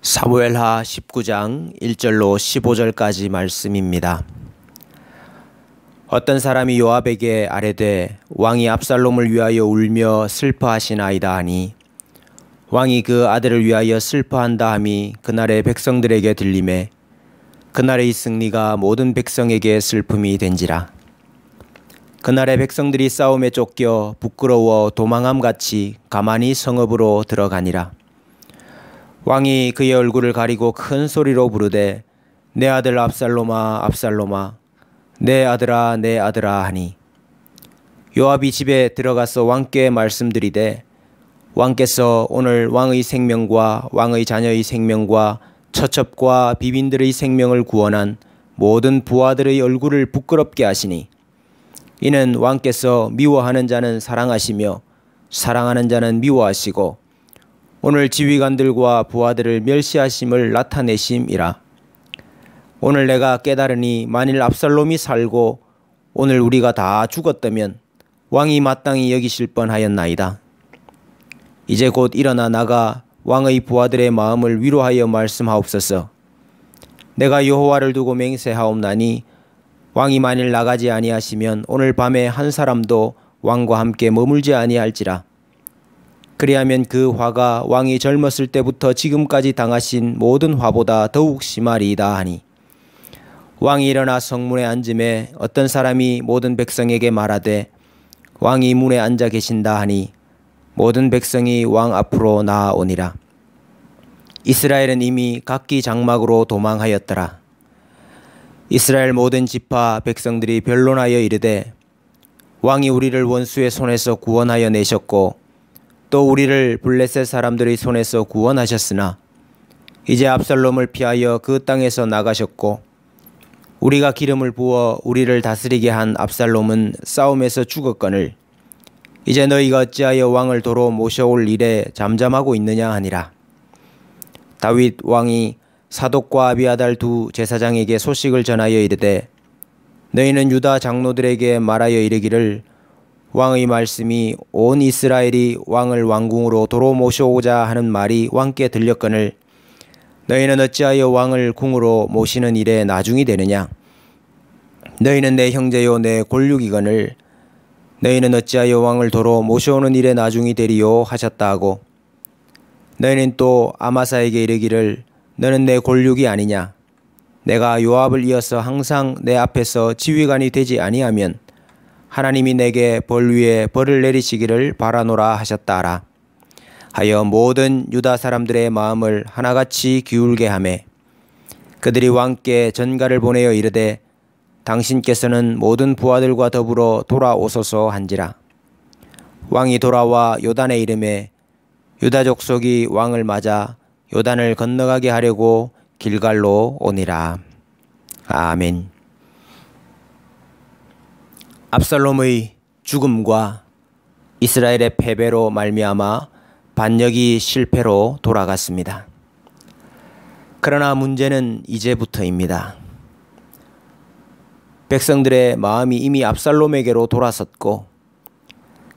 사무엘하 19장 1절로 15절까지 말씀입니다. 어떤 사람이 요압에게 아뢰되 왕이 압살롬을 위하여 울며 슬퍼하시나이다 하니 왕이 그 아들을 위하여 슬퍼한다 함이 그날의 백성들에게 들리매 그날의 이 승리가 모든 백성에게 슬픔이 된지라. 그날의 백성들이 싸움에 쫓겨 부끄러워 도망함같이 가만히 성읍으로 들어가니라. 왕이 그의 얼굴을 가리고 큰 소리로 부르되 내 아들 압살롬아 압살롬아 내 아들아 내 아들아 하니 요압이 집에 들어가서 왕께 말씀드리되 왕께서 오늘 왕의 생명과 왕의 자녀의 생명과 처첩과 비빈들의 생명을 구원한 모든 부하들의 얼굴을 부끄럽게 하시니 이는 왕께서 미워하는 자는 사랑하시며 사랑하는 자는 미워하시고 오늘 지휘관들과 부하들을 멸시하심을 나타내심이라. 오늘 내가 깨달으니 만일 압살롬이 살고 오늘 우리가 다 죽었다면 왕이 마땅히 여기실 뻔하였나이다. 이제 곧 일어나 나가 왕의 부하들의 마음을 위로하여 말씀하옵소서. 내가 여호와를 두고 맹세하옵나니 왕이 만일 나가지 아니하시면 오늘 밤에 한 사람도 왕과 함께 머물지 아니할지라. 그리하면 그 화가 왕이 젊었을 때부터 지금까지 당하신 모든 화보다 더욱 심하리이다 하니 왕이 일어나 성문에 앉음에 어떤 사람이 모든 백성에게 말하되 왕이 문에 앉아 계신다 하니 모든 백성이 왕 앞으로 나아오니라. 이스라엘은 이미 각기 장막으로 도망하였더라. 이스라엘 모든 지파 백성들이 변론하여 이르되 왕이 우리를 원수의 손에서 구원하여 내셨고 또 우리를 블레셋 사람들의 손에서 구원하셨으나 이제 압살롬을 피하여 그 땅에서 나가셨고 우리가 기름을 부어 우리를 다스리게 한 압살롬은 싸움에서 죽었거늘 이제 너희가 어찌하여 왕을 도로 모셔올 일에 잠잠하고 있느냐 하니라. 다윗 왕이 사독과 아비아달 두 제사장에게 소식을 전하여 이르되 너희는 유다 장로들에게 말하여 이르기를 왕의 말씀이 온 이스라엘이 왕을 왕궁으로 도로 모셔오자 하는 말이 왕께 들렸거늘 너희는 어찌하여 왕을 궁으로 모시는 일에 나중이 되느냐. 너희는 내 형제요 내 골육이거늘 너희는 어찌하여 왕을 도로 모셔오는 일에 나중이 되리요 하셨다 하고 너희는 또 아마사에게 이르기를 너는 내 골육이 아니냐. 내가 요압을 이어서 항상 내 앞에서 지휘관이 되지 아니하면 하나님이 내게 벌 위에 벌을 내리시기를 바라노라 하셨다 하라. 하여 모든 유다 사람들의 마음을 하나같이 기울게 하매 그들이 왕께 전가를 보내어 이르되 당신께서는 모든 부하들과 더불어 돌아오소서 한지라. 왕이 돌아와 요단에 이르매 유다 족속이 왕을 맞아 요단을 건너가게 하려고 길갈로 오니라. 아멘. 압살롬의 죽음과 이스라엘의 패배로 말미암아 반역이 실패로 돌아갔습니다. 그러나 문제는 이제부터입니다. 백성들의 마음이 이미 압살롬에게로 돌아섰고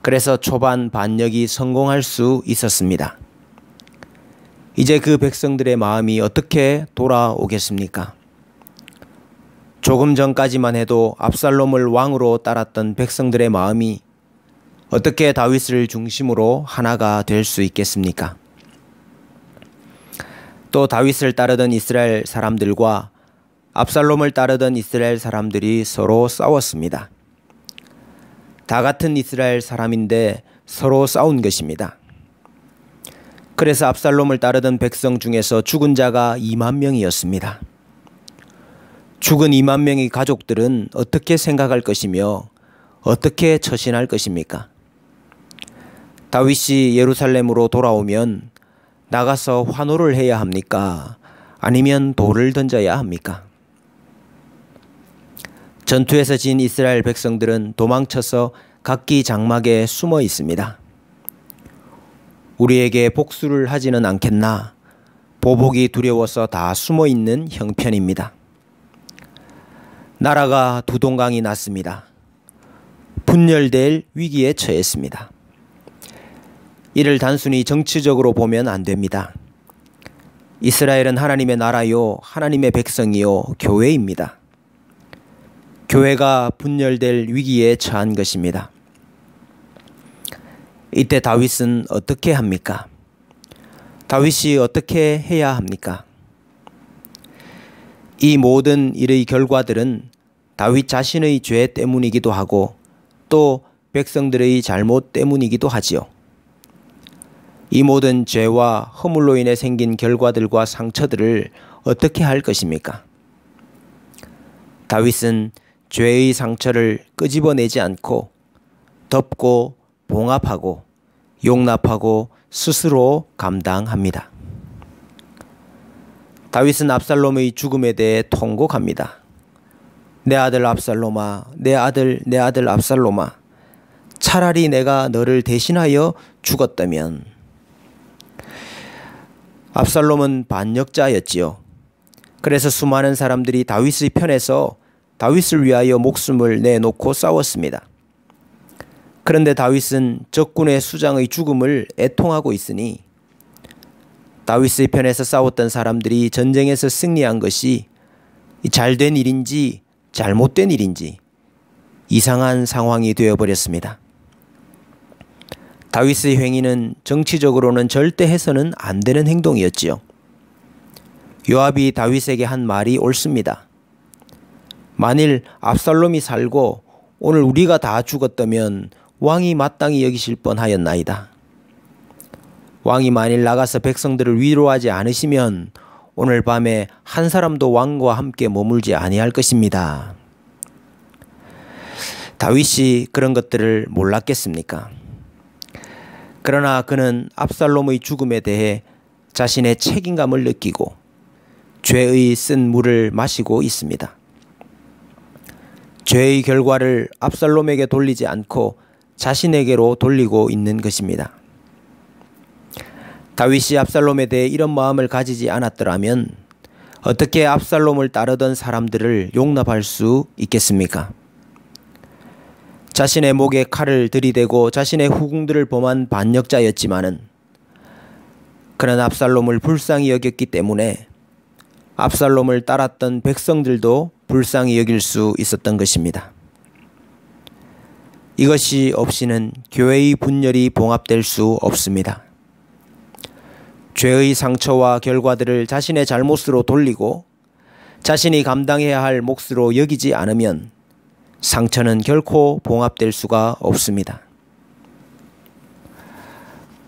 그래서 초반 반역이 성공할 수 있었습니다. 이제 그 백성들의 마음이 어떻게 돌아오겠습니까? 조금 전까지만 해도 압살롬을 왕으로 따랐던 백성들의 마음이 어떻게 다윗을 중심으로 하나가 될 수 있겠습니까? 또 다윗을 따르던 이스라엘 사람들과 압살롬을 따르던 이스라엘 사람들이 서로 싸웠습니다. 다 같은 이스라엘 사람인데 서로 싸운 것입니다. 그래서 압살롬을 따르던 백성 중에서 죽은 자가 2만 명이었습니다. 죽은 2만 명의 가족들은 어떻게 생각할 것이며 어떻게 처신할 것입니까? 다윗이 예루살렘으로 돌아오면 나가서 환호를 해야 합니까? 아니면 돌을 던져야 합니까? 전투에서 진 이스라엘 백성들은 도망쳐서 각기 장막에 숨어 있습니다. 우리에게 복수를 하지는 않겠나? 보복이 두려워서 다 숨어 있는 형편입니다. 나라가 두 동강이 났습니다. 분열될 위기에 처했습니다. 이를 단순히 정치적으로 보면 안 됩니다. 이스라엘은 하나님의 나라요, 하나님의 백성이요, 교회입니다. 교회가 분열될 위기에 처한 것입니다. 이때 다윗은 어떻게 합니까? 다윗이 어떻게 해야 합니까? 이 모든 일의 결과들은 다윗 자신의 죄 때문이기도 하고 또 백성들의 잘못 때문이기도 하지요. 이 모든 죄와 허물로 인해 생긴 결과들과 상처들을 어떻게 할 것입니까? 다윗은 죄의 상처를 끄집어내지 않고 덮고 봉합하고 용납하고 스스로 감당합니다. 다윗은 압살롬의 죽음에 대해 통곡합니다. 내 아들 압살롬아, 내 아들 압살롬아, 차라리 내가 너를 대신하여 죽었다면. 압살롬은 반역자였지요. 그래서 수많은 사람들이 다윗의 편에서 다윗을 위하여 목숨을 내놓고 싸웠습니다. 그런데 다윗은 적군의 수장의 죽음을 애통하고 있으니 다윗의 편에서 싸웠던 사람들이 전쟁에서 승리한 것이 잘된 일인지 잘못된 일인지 이상한 상황이 되어버렸습니다. 다윗의 행위는 정치적으로는 절대 해서는 안 되는 행동이었지요. 요압이 다윗에게 한 말이 옳습니다. 만일 압살롬이 살고 오늘 우리가 다 죽었다면 왕이 마땅히 여기실 뻔하였나이다. 왕이 만일 나가서 백성들을 위로하지 않으시면 오늘 밤에 한 사람도 왕과 함께 머물지 아니할 것입니다. 다윗이 그런 것들을 몰랐겠습니까? 그러나 그는 압살롬의 죽음에 대해 자신의 책임감을 느끼고 죄의 쓴 물을 마시고 있습니다. 죄의 결과를 압살롬에게 돌리지 않고 자신에게로 돌리고 있는 것입니다. 다윗이 압살롬에 대해 이런 마음을 가지지 않았더라면 어떻게 압살롬을 따르던 사람들을 용납할 수 있겠습니까? 자신의 목에 칼을 들이대고 자신의 후궁들을 범한 반역자였지만은 그는 압살롬을 불쌍히 여겼기 때문에 압살롬을 따랐던 백성들도 불쌍히 여길 수 있었던 것입니다. 이것이 없이는 교회의 분열이 봉합될 수 없습니다. 죄의 상처와 결과들을 자신의 잘못으로 돌리고 자신이 감당해야 할 몫으로 여기지 않으면 상처는 결코 봉합될 수가 없습니다.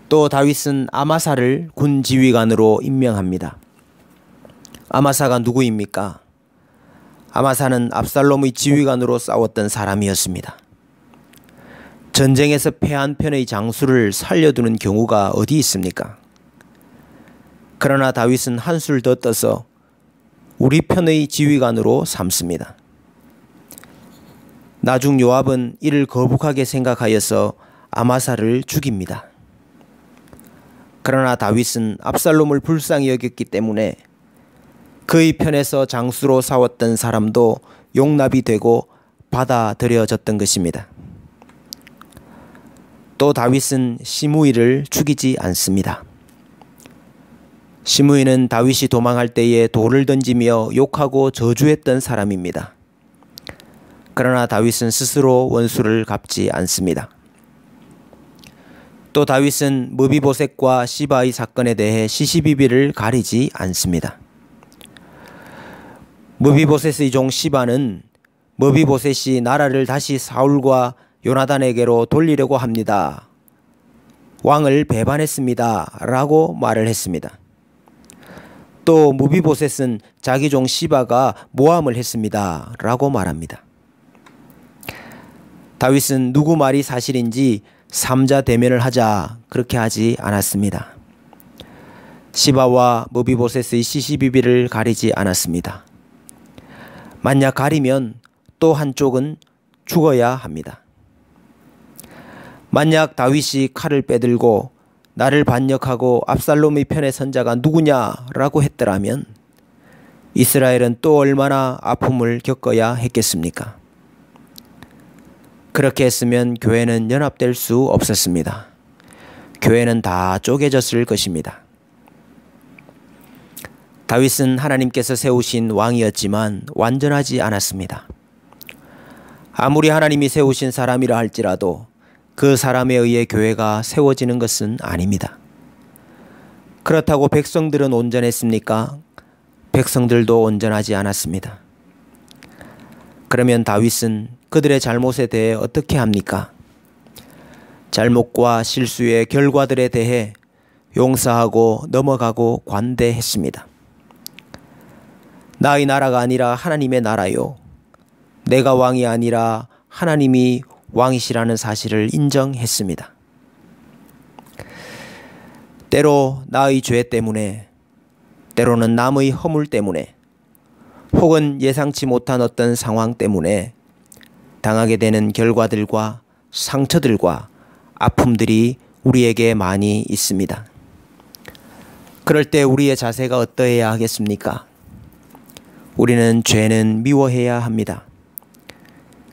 또 다윗은 아마사를 군 지휘관으로 임명합니다. 아마사가 누구입니까? 아마사는 압살롬의 지휘관으로 싸웠던 사람이었습니다. 전쟁에서 패한 편의 장수를 살려두는 경우가 어디 있습니까? 그러나 다윗은 한술 더 떠서 우리 편의 지휘관으로 삼습니다. 나중 요압은 이를 거북하게 생각하여서 아마사를 죽입니다. 그러나 다윗은 압살롬을 불쌍히 여겼기 때문에 그의 편에서 장수로 싸웠던 사람도 용납이 되고 받아들여졌던 것입니다. 또 다윗은 시므이를 죽이지 않습니다. 시므이는 다윗이 도망할 때에 돌을 던지며 욕하고 저주했던 사람입니다. 그러나 다윗은 스스로 원수를 갚지 않습니다. 또 다윗은 므비보셋과 시바의 사건에 대해 시시비비를 가리지 않습니다. 므비보셋의 종 시바는 므비보셋이 나라를 다시 사울과 요나단에게로 돌리려고 합니다. 왕을 배반했습니다. 라고 말을 했습니다. 또 므비보셋은 자기 종 시바가 모함을 했습니다. 라고 말합니다. 다윗은 누구 말이 사실인지 삼자 대면을 하자 그렇게 하지 않았습니다. 시바와 므비보셋의 시시비비를 가리지 않았습니다. 만약 가리면 또 한쪽은 죽어야 합니다. 만약 다윗이 칼을 빼들고 나를 반역하고 압살롬의 편에 선 자가 누구냐라고 했더라면 이스라엘은 또 얼마나 아픔을 겪어야 했겠습니까? 그렇게 했으면 교회는 연합될 수 없었습니다. 교회는 다 쪼개졌을 것입니다. 다윗은 하나님께서 세우신 왕이었지만 완전하지 않았습니다. 아무리 하나님이 세우신 사람이라 할지라도 그 사람에 의해 교회가 세워지는 것은 아닙니다. 그렇다고 백성들은 온전했습니까? 백성들도 온전하지 않았습니다. 그러면 다윗은 그들의 잘못에 대해 어떻게 합니까? 잘못과 실수의 결과들에 대해 용서하고 넘어가고 관대했습니다. 나의 나라가 아니라 하나님의 나라요. 내가 왕이 아니라 하나님이 왕이시라는 사실을 인정했습니다. 때로 나의 죄 때문에, 때로는 남의 허물 때문에, 혹은 예상치 못한 어떤 상황 때문에 당하게 되는 결과들과 상처들과 아픔들이 우리에게 많이 있습니다. 그럴 때 우리의 자세가 어떠해야 하겠습니까? 우리는 죄는 미워해야 합니다.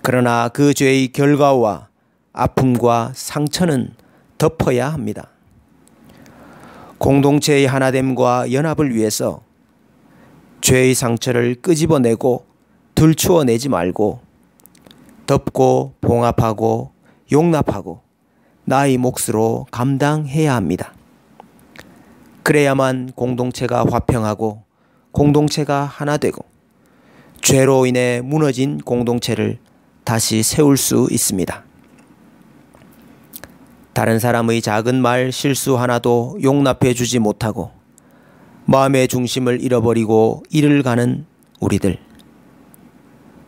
그러나 그 죄의 결과와 아픔과 상처는 덮어야 합니다. 공동체의 하나됨과 연합을 위해서 죄의 상처를 끄집어내고 들추어내지 말고 덮고 봉합하고 용납하고 나의 몫으로 감당해야 합니다. 그래야만 공동체가 화평하고 공동체가 하나 되고 죄로 인해 무너진 공동체를 다시 세울 수 있습니다. 다른 사람의 작은 말 실수 하나도 용납해 주지 못하고 마음의 중심을 잃어버리고 일을 가는 우리들.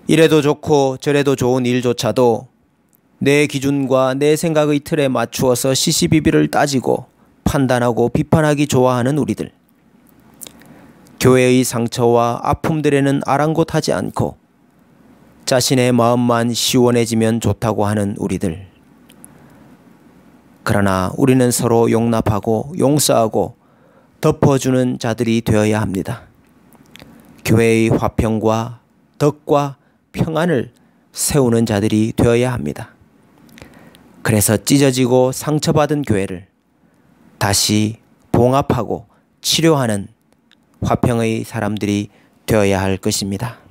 이래도 좋고 저래도 좋은 일조차도 내 기준과 내 생각의 틀에 맞추어서 시시비비를 따지고 판단하고 비판하기 좋아하는 우리들. 교회의 상처와 아픔들에는 아랑곳하지 않고 자신의 마음만 시원해지면 좋다고 하는 우리들. 그러나 우리는 서로 용납하고 용서하고 덮어주는 자들이 되어야 합니다. 교회의 화평과 덕과 평안을 세우는 자들이 되어야 합니다. 그래서 찢어지고 상처받은 교회를 다시 봉합하고 치료하는 화평의 사람들이 되어야 할 것입니다.